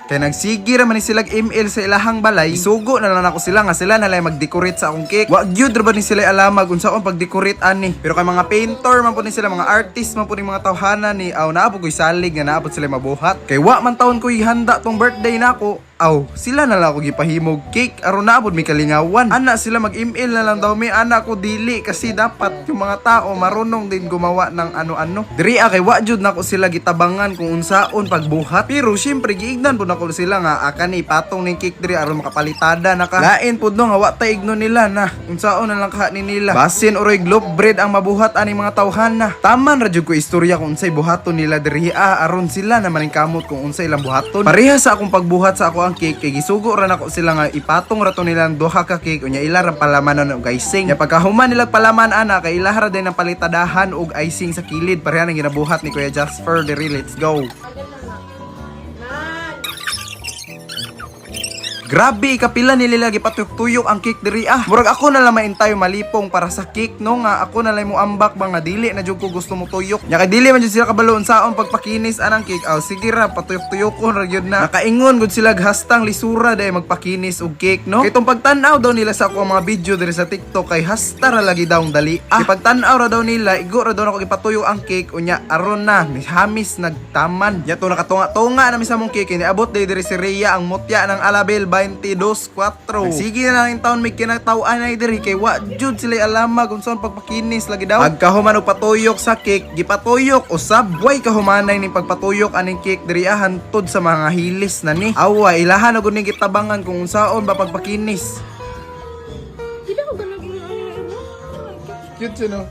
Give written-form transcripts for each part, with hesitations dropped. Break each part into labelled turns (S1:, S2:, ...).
S1: Kaya nagsigi ra man ni silag email sa ilahang balay, isugo na lang ako sila nga sila na lang mag-decorate sa akong cake. Wa gyud ra ba ni sila alamag unsa akong pag-decorate ani. Pero kay mga painter man po ni sila, mga artist man po ni mga tawhana ni aw naabot ko'y salig nga naabot sila mabuhat. Kay wa man taon ko'y handa tong birthday nako. Aw, sila na lang ako gipahimog cake aron naabot mi kalingawan. Ana sila mag-email na lang daw mi, ana ko dili kasi dapat yung mga tao marunong din gumawa ng ano-ano. Diri kay wa jud nako sila gitabangan kung unsaon pagbuhat. Pero syempre giignan po nako sila nga aka ni patong ning cake diri aron makapalitada na ka. Lain pud no nga wa ta igno nila na unsaon na lang ka ni nila. Basin uroy globe bread ang mabuhat ani mga tawhana. Taman ra jud ko istorya kung unsay buhaton nila diri aron sila na maning kamot kung unsay ilang buhaton. Pareha sa akong pagbuhat sa ako ang cake kay gisugo ra nako sila nga ipatong ra to nilang duha ka cake unya ila ra palamanon og icing. Nya pagkahuman nila palaman ana kay ila ra din ang palitadahan og icing sa kilid pareha nang ginabuhat ni Kuya Jasper diri. Let's go. Grabe, kapila nila gipatuyok-tuyok ang cake diri Murag ako na lang maintayo malipong para sa cake no nga ako na lang mo ambak ba nga dili na jud ko gusto mo tuyok. Nya kay dili man jud sila kabalo unsaon pagpakinis anang cake. Aw sige ra patuyok-tuyokon ra gyud na. Nakaingon gud sila hastang lisura day magpakinis og cake no. Kay tong pagtan-aw daw nila sa ako mga video diri sa TikTok kay hasta ra lagi daw ang dali. Kay pagtan-aw ra daw nila igo ra daw nako gipatuyok ang cake unya aron na hamis nagtaman. Nya to nakatunga-tunga na mi sa mong cake ni abot diri si Rhea ang mutya ng Alabel 22-4. Sige na lang yung taon may kinatawa na diri kay wa jud sila alamag kung saan pagpakinis lagi daw. Pagkahuman og patuyok sa cake, gipatuyok usab way kahumanay ning pagpatuyok aning cake diri hantod sa mga hilis na ni. Awa ilahan og ning gitabangan kung unsaon ba pagpakinis.
S2: Dili ko galagin
S1: Cute siya no.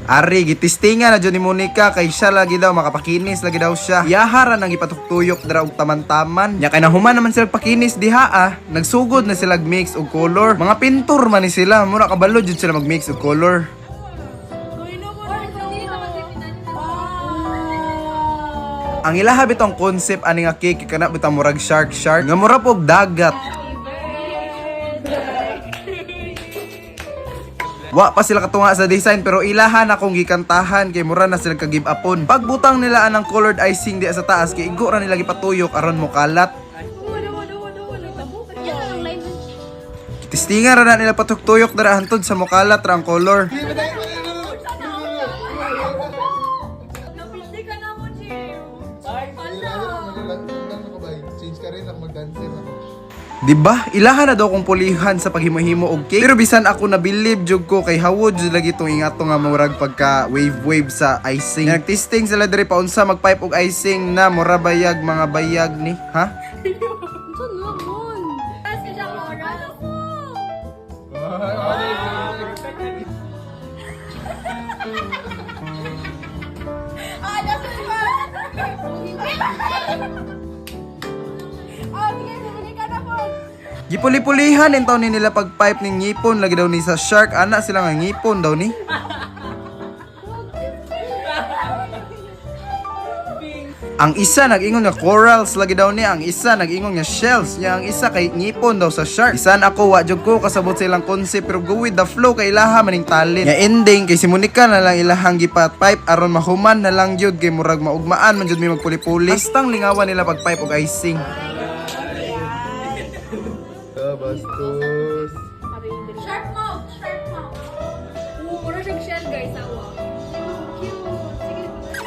S1: Ari, gitistingan na dyan ni Monica kay siya lagi daw makapakinis lagi daw siya. Yahara nang ipatuktuyok dra og taman-taman. Nya kay nahuman naman sila pakinis diha nagsugod na sila mix og color. Mga pintor man ni sila, mura kabalo jud sila mag-mix og color. Ang ilaha bitong concept ani nga cake kana bitang murag shark nga mura pog dagat. Wa pa sila katunga sa design pero ilahan akong gikantahan kay mura na sila ka-give upon. Pagbutang nila anang colored icing di sa taas kay igo ra nila gipatuyok aron mo kalat. Testingan ra na nila patuktuyok dara hantod sa mukalat ra ang color. Diba? Ilahan na daw kong pulihan sa paghimo-himo og cake. Pero bisan ako nabilib jud ko kay hawod jud lagi tong ingato nga murag pagka wave sa icing. Nagtesting sila diri pa unsa magpipe og icing na mura bayag mga bayag ni, ha? Gipuli-pulihan in taon ni nila pag-pipe ning ngipon lagi daw ni sa shark ana sila nga ngipon daw ni. Ang isa nag-ingon nga corals lagi daw ni, ang isa nag-ingon nga shells, nya ang isa kay ngipon daw sa shark. Bisan ako wa jud ko kasabot sa ilang concept pero go with the flow kay ilaha maning talent. Nya ending kay si Monica na lang ilahang gipat-pipe aron mahuman na lang jud kay murag maugmaan man jud mi magpuli-puli. Hastang lingawan nila pag-pipe og icing. Bastos.
S2: Shark mouth. Mura siyang shell guys, awa.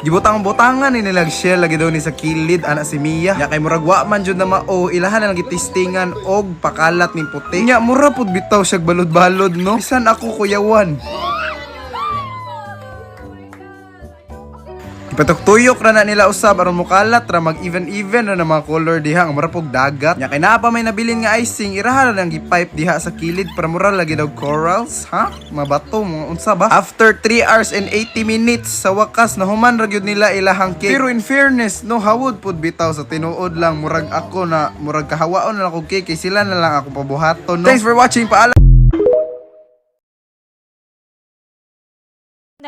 S1: Gibutang-butangan ni nilag shell lagi daw ni sa kilid ana si Mia. Nya kay murag wa man jud na mao ilahan na lang gitistingan og pakalat ning puti. Nya mura pud bitaw siya balod-balod no. Bisan ako kuyawan. Ipatuktuyok ra na nila usab aron mukalat ra mag-even na mga color diha ang mura pog dagat. Nya kay naa pa may nabilin nga icing iraha lang gi-pipe diha sa kilid para mura lagi daw corals, ha? Mabato mo unsa ba? After 3 hours and 80 minutes sa wakas nahuman ra gyud nila ilahang cake. Pero in fairness no hawod pud bitaw sa tinuod lang murag ako na murag kahawaon na lang og cake kay sila na lang ako pabuhaton no. Thanks for watching. Paalam.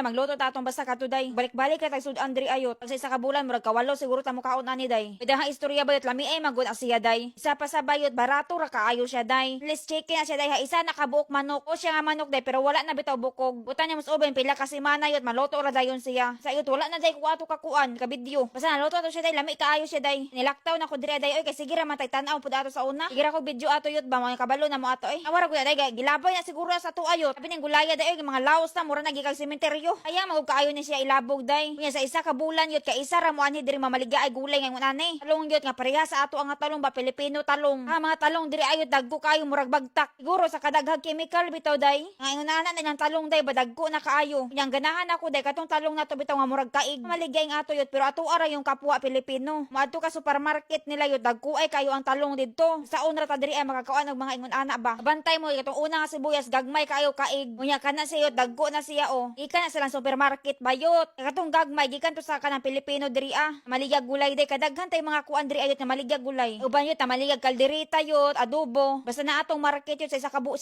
S3: na magluto ta atong basta katuday. Balik-balik ka tag sudan diri ayot. Pag sa isa ka bulan murag kawalo siguro ta mo kaon ani day. Pwede istorya bayot lami ay magud ang siya day. Isa pa sa bayot barato ra kaayo siya day. Let's chicken na siya day ha isa nakabuok manok. O siya nga manok day pero wala na bitaw bukog. Butan niya mas uben pila ka semana yot maluto ra dayon siya. Sa iyot wala na day ko ato kakuan ka video. Basta naluto ato siya day lami kaayo siya day. Nilaktaw na ko diri day oy kay sige ra man tay tan-aw pud ato sa una. Sige ra ko video ato yot ba mo kabalo na mo ato eh. Awara ko day gilabay na siguro sa to ayot. Sabi ning gulaya day oy mga laos na mura nagikag sementeryo. Aya magug kaayo ni siya ilabog day. Kunya sa isa ka bulan yot ka isa ra mo anhi diri mamaliga ay gulay nga ani. Talong yot nga pareha sa ato ang talong ba Pilipino talong. Ha mga talong diri ayot dagko kayo murag bagtak. Siguro sa kadaghag chemical bitaw day. Nga ingon ana na nang talong day badagko na kaayo. Yang ganahan ako day katong talong na to bitaw nga murag kaig. Maligay nga ato yot pero ato ara yung kapwa Pilipino. Maadto ka supermarket nila yot dagko ay kayo ang talong didto. Sa unra ta diri ay makakaon og mga ingon ana ba. Bantay mo katong una nga sibuyas gagmay kayo kaig. Unya kana siya yot dagko na siya o. Ika na silang supermarket bayot. Katong gagmay gikan to sa kanang Pilipino diri maligag gulay day kadaghan tay mga kuan diri ayot na maligag gulay. Uban yot na maligag kaldereta yot, adobo. Basta na atong market yot sa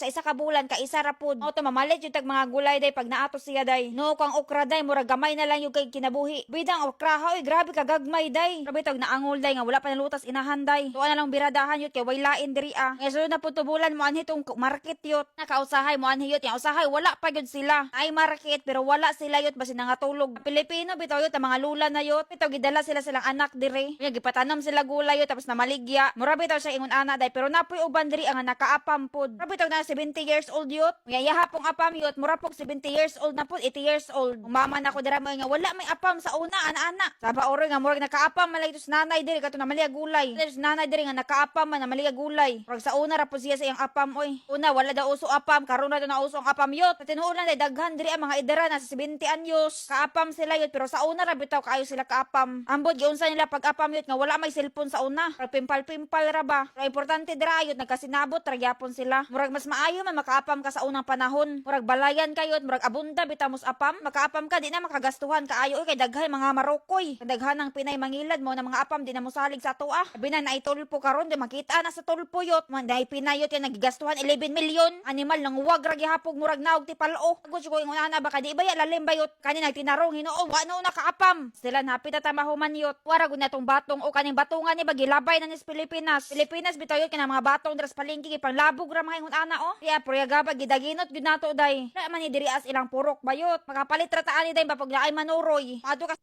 S3: isa ka bulan ka isa ra pud. Auto mamalit yot tag mga gulay day pag naato siya day. No kang okra day mura gamay na lang yung kay kinabuhi. Bidang okra ha oy grabe ka gagmay day. Grabe tag naangol day nga wala pa nalutas inahan day. Tuwa na lang biradahan yot kay way lain diri Nga sunod na pud bulan mo anhi tong market yot. Nakausahay mo anhi yot. Yang usahay wala pa gyud sila. Ay market pero wala sila yot basi nangatulog. Pilipino bitaw yot ang mga lula na yot. Bitaw gidala sila silang anak diri. Nga gipatanom sila gulay yot tapos namaligya. Mura bitaw siya ingon ana day pero napoy uban diri ang nakaapam pud. Mura bitaw na 70 years old yot. Nga yahapong apam yot mura pog 70 years old na pud 80 years old. Mama na ko dira mo nga wala may apam sa una ana. Saba oro nga murag nakaapam malay tus nanay diri kato na maliya gulay. Tus nanay diri nga nakaapam man na maliya gulay. Murag sa una ra pud siya sa iyang apam oy. Una wala daw uso apam karon na daw na uso ang apam yot. Tinuod lang day daghan diri ang mga idara na sa 70 anyos. Kaapam sila yot pero sa una ra bitaw kaayo sila kaapam. Ambot giunsa nila pag apam yot nga wala may cellphone sa una. Pimpal-pimpal ra ba. Pero importante dira yot nagkasinabot ra gyapon sila. Murag mas maayo man makaapam ka sa unang panahon. Murag balayan kayot murag abunda bitaw mos apam. Makaapam ka di na makagastuhan kaayo kay daghay mga marokoy. Daghan ng Pinay mangilad mo na mga apam di na mo salig sa tuwa. Sabi na naitulpo karon di makita na sa tulpo yot. Man dai pinayot yan nagigastuhan 11 milyon. Animal nang wag ra gihapog murag naog ti palo. Gusto ko ingon ana baka di ba ya lalim bayot. Kani nagtinarong Hinoo wa no nakaapam. Sila napit ta mahuman yot. Wara gud na tong batong o kaning batungan ni bagilabay na nis Pilipinas. Pilipinas bitaw yot kana mga batong dras palengke panglabog ra mga ingon ana o. Kaya puryaga gidaginot gud nato day. Na man ni diri as ilang purok bayot. Makapalit ra taan ni day bapag laay manuroy. Adto ka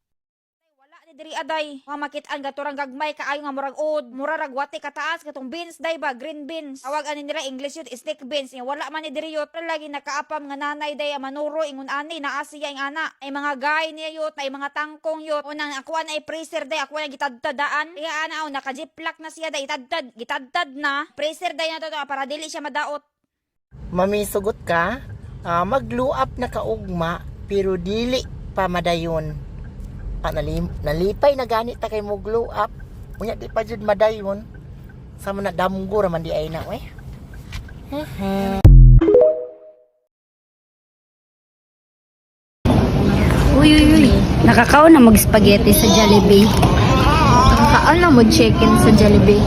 S3: diri aday mamakit-an gaturang gagmay kaayo nga murag od mura ragwati kataas katong beans day ba green beans tawag ani nila English yut stick beans nga wala man ni diri yut lagi nakaapam nga nanay day manuro ingon ani naa siya ing ana ay mga gay niya yut ay mga tangkong yut unang akuan ay freezer day akuan gitadtadaan kaya ana naka-jiplak na siya day gitadtad na freezer day na to para dili siya madaot.
S4: Mami sugot ka magluap na kaugma pero dili pa madayon. Nalipay na ganit ta kay mo glow up. Unya di pa jud madayon. Sama na damgo ra man di ay na we.
S5: Uy. Nakakaon na mag-spaghetti sa Jollibee. Nakakaon na mag-chicken sa Jollibee.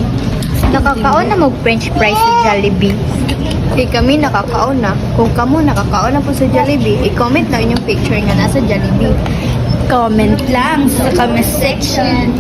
S5: Nakakaon na mag-french fries sa Jollibee. Kami nakakaon na. Kung kamo nakakaon na po sa Jollibee, i-comment na inyong picture nga nasa Jollibee. Comment lang sa comment section.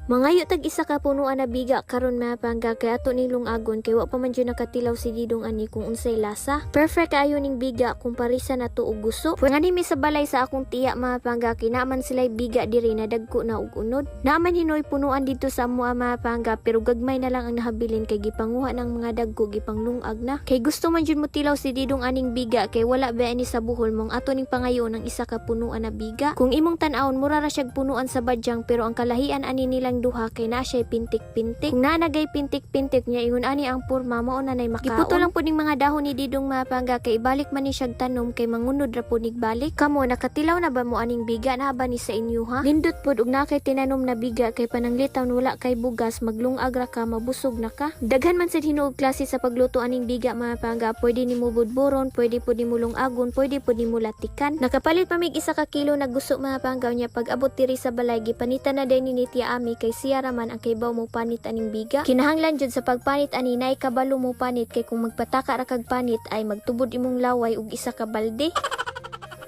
S6: Mangayo tag isa ka punuan na biga karon mapangga kay ato ning lungagon kay wa pa man jud nakatilaw si Didong ani kung unsay lasa. Perfect ayo ning biga kung parisa na to og gusto. Ngani mi sa balay sa akong tiya mapangga kinaman sila'y biga diri na dagko na og unod. Naman hinoy punuan dito sa amo mapangga pero gagmay na lang ang nahabilin kay gipanguha ng mga dagko gipanglungag na. Kay gusto man jud mo tilaw si Didong aning biga kay wala ba ani sa buhol mong ato ning pangayo ng isa ka punuan na biga. Kung imong tan-awon mura ra siyag punuan sa badyang pero ang kalahian ani nilang duha kay na siya pintik-pintik. Kung nanagay pintik-pintik niya ingon ani ang purma mao na nay makaon. Giputo lang pud ning mga dahon ni Didong mapangga kay ibalik man ni siyag tanom kay mangunod ra pud balik. Kamo nakatilaw na ba mo aning biga na ba ni sa inyo ha? Nindot pud og nakay tinanom na biga kay pananglitaw wala kay bugas maglungag ra ka mabusog na ka. Daghan man sad hinuog klase sa pagluto aning biga mapangga. Pwede nimo budburon, pwede pud nimo lungagon, pwede pud nimo latikan. Nakapalit pa mig isa ka kilo na gusto mapangga niya pag abot diri sa balay gipanitan na din ni Tia Ami kay siya raman ang kaybaw mo panit aning biga. Kinahanglan jud sa pagpanit ani nay kabalo mo panit kay kung magpataka ra kag panit ay magtubod imong laway og isa ka balde.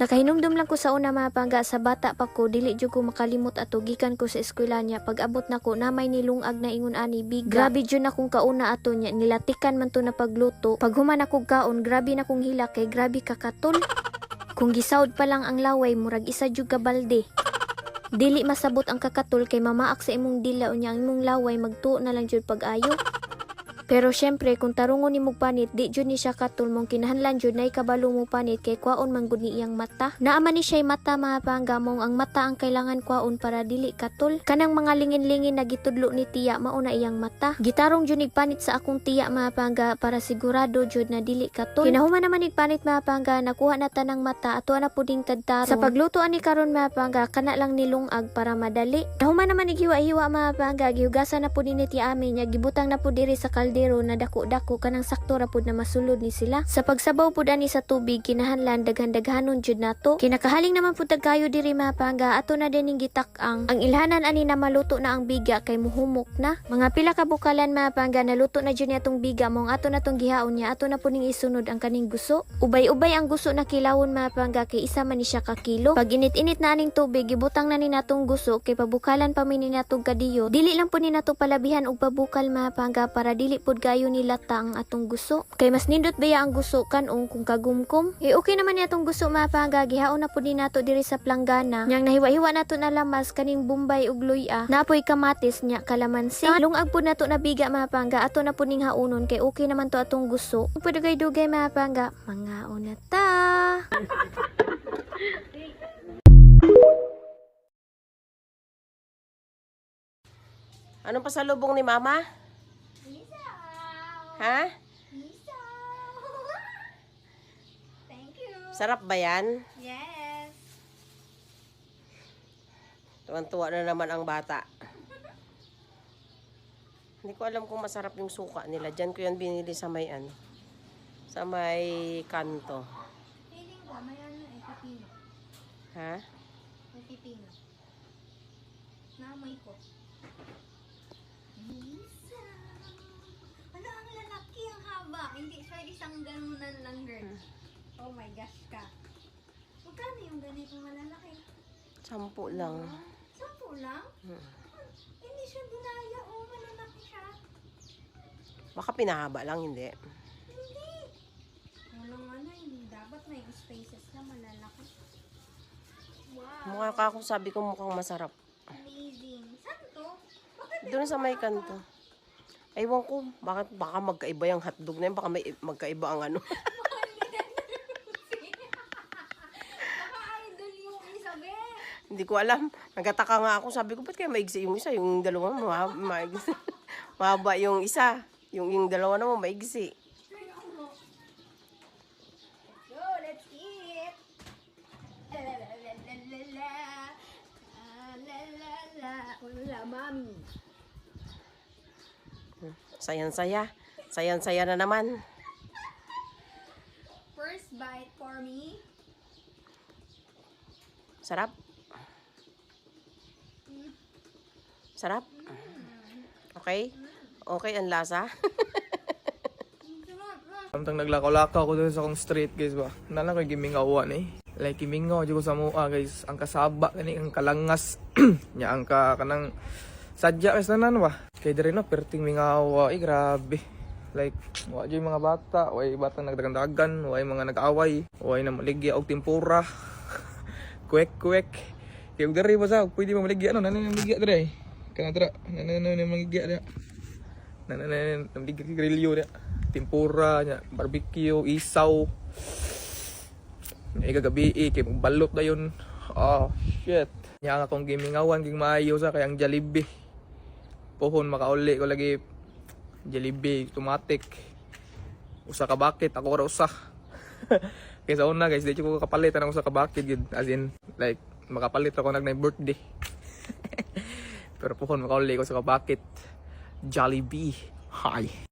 S6: Nakahinumdum lang ko sa una mga pangga sa bata pa ko dili jud ko makalimot ato gikan ko sa eskwela niya pag abot nako na may nilungag na ingon ani biga. Grabe jud na kong kauna ato niya nilatikan man to na pagluto. Pag human ako kaon grabe na kong hila kay grabe ka katol. Kung gisawd pa lang ang laway murag isa jud ka balde. Dili masabot ang kakatol kay mamaak sa imong dila unya ang imong laway magtuo na lang jud pag-ayo. Pero syempre kung tarungon nimog panit di jud ni siya katul mong kinahanglan jud nay kabalo mo panit kay kwaon man gud ni iyang mata. Naaman ni siya'y mata mga pangga mong ang mata ang kailangan kwaon para dili katul. Kanang mga lingin-lingin na gitudlo ni tiya mao na iyang mata. Gitarong jud panit sa akong tiya mga pangga para sigurado jud na dili katul. Kinahuman naman panit mga pangga nakuha na tanang mata ato na puding kadtarong. Sa pagluto ani karon mga pangga kana lang nilungag para madali. Nahuman naman hiwa-hiwa mga pangga gihugasan na pud ni tiya amin nya gibutang na pud diri sa kaldero na dako-dako kanang sakto ra pud na masulod ni sila. Sa pagsabaw pud ani sa tubig kinahanglan daghan-daghanon jud nato. Kinakahaling naman pud kayo diri mga pangga ato na dining gitak-ang. Ang ilhanan ani na maluto na ang biga kay muhumok na. Mga pila ka bukalan mga pangga naluto na jud ni atong biga mong ato na tong gihaon niya ato na pud ning isunod ang kaning guso. Ubay-ubay ang guso na kilawon mga pangga kay isa man ni siya ka kilo. Pag init-init na aning tubig gibutang na ni natong guso kay pabukalan pa mi ni natong kadiyo. Dili lang pud ni nato palabihan og pabukal mga pangga para dili pud gayo nilata ang atong guso. Kay mas nindot baya ang guso kanong kung kagumkom. Okay naman ni atong guso mga pangga gihaon na pud ni nato diri sa planggana. Nyang nahiwa-hiwa nato na lamas kaning bumbay ug luya. Napoy kamatis nya kalamansi. Lungag pud nato na biga mga pangga ato na pud ning haunon kay okay naman to atong guso. Pud dugay mga pangga. Mangaon na ta.
S7: Anong pasalubong ni Mama? Ha?
S2: Thank you.
S7: Sarap ba yan?
S2: Yes.
S7: Tuwan-tuwa na naman ang bata. Hindi ko alam kung masarap yung suka nila. Diyan ko yan binili sa may ano. Sa may kanto.
S2: Feeling ko, may ano eh, pipino.
S7: Ha?
S2: May pipino. Naamoy ko. Lisa! Ano ang lalaki ang haba? Hindi siya isang ganunan lang, girl. Oh my gosh ka. Magkano yung ganitong malalaki?
S7: 10 lang.
S2: 10 lang? Hindi siya dinaya. Oh, malalaki siya.
S7: Baka pinahaba lang, hindi.
S2: Hindi. Ano, hindi dapat may spaces na malalaki. Wow.
S7: Mukha ka kung sabi ko mukhang masarap.
S2: Amazing. Saan to? Bakit
S7: Doon sa may kanto. Ewan ko, baka magkaiba yung hotdog na yun. Baka may magkaiba ang ano.
S2: baka idol yung Isabel?
S7: Hindi ko alam. Nagtataka nga ako. Sabi ko, ba't kaya maigsi yung isa? Yung dalawa mo, maigsi. Mahaba yung isa. Yung dalawa naman, maigsi.
S2: Go, let's eat! La la la la la la la. Ah, la la la. Wala, mami.
S7: Sayan-saya. Sayan-saya na naman.
S2: First bite for me.
S7: Sarap. Sarap. Okay? Okay ang lasa.
S8: Samtang naglakaw-lakaw ko doon sa akong street guys ba. Nalang ko gimingawan eh. Like gimingaw di ko sa mua guys. Ang kasaba kani ang kalangas nya ang kanang sadya guys nanan ba. Kay diri no perting mingawa grabe. Like wa jud mga bata, way batang nagdagan-dagan, way mga nag-away, way na maligya og tempura. Kwek-kwek. Kay og diri ba sa pwede mo maligya no nanan maligya diri. Kana dira nanan maligya dira. Nanan maligya grilyo dira. Tempura, barbecue, isaw. May gagabi, kay balot na yun. Oh, shit. Nya akong gimingawan, ging maayo sa kayang Jollibee. Pohon, makauli ko lagi. Jollibee, automatic. Usa ka bakit, ako ra usa. Kaya sa una guys, di ko kapalit ang usa ka bakit. As in, like, makapalit ako nag birthday. Pero pohon, makauli ko sa ka bakit. Jollibee. Hi.